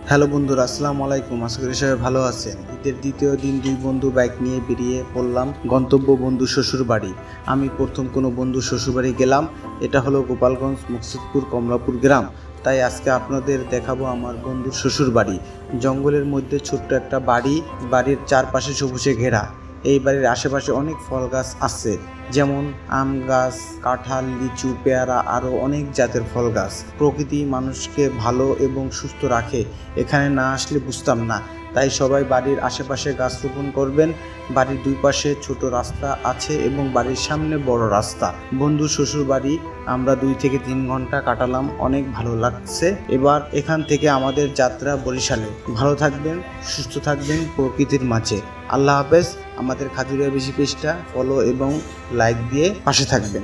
Hello বন্ধুরা, আসসালামু আলাইকুম। আশা করি সবাই ভালো আছেন। ঈদের দ্বিতীয় দিন দুই বন্ধু বাইক নিয়ে বেরিয়ে পড়লাম গন্তব্য বন্ধু শ্বশুর বাড়ি। আমি প্রথম কোনো বন্ধু শ্বশুর বাড়ি গেলাম। এটা হলো গোপালগঞ্জ মকসুদপুর কমলাপুর গ্রাম। তাই আজকে আপনাদের দেখাবো আমার বন্ধুর শ্বশুর বাড়ি। জঙ্গলের মধ্যে ছোট্ট একটা বাড়ি, বাড়ির চারপাশে সবুজে ঘেরা। এই বাড়ির আশেপাশে অনেক ফল গাছ আছে, যেমন আম গাছ, কাঁঠাল, লিচু, পেয়ারা, আরও অনেক জাতের ফল গাছ। প্রকৃতি মানুষকে ভালো এবং সুস্থ রাখে। এখানে না আসলে বুঝতাম না। তাই সবাই বাড়ির আশেপাশে গাছ রোপণ করবেন। বাড়ির দুই পাশে ছোট রাস্তা আছে এবং বাড়ির সামনে বড় রাস্তা। বন্ধু শ্বশুর বাড়ি আমরা 2 থেকে 3 ঘন্টা কাটালাম, অনেক ভালো লাগছে। এবার এখান থেকে আমাদের যাত্রা বরিশালে। ভালো থাকবেন, সুস্থ থাকবেন প্রকৃতির মাঝে। আল্লাহ হাফেজ। আমাদের খাজুরিয়া বেশি পেজটা ফলো এবং লাইক দিয়ে পাশে থাকবেন।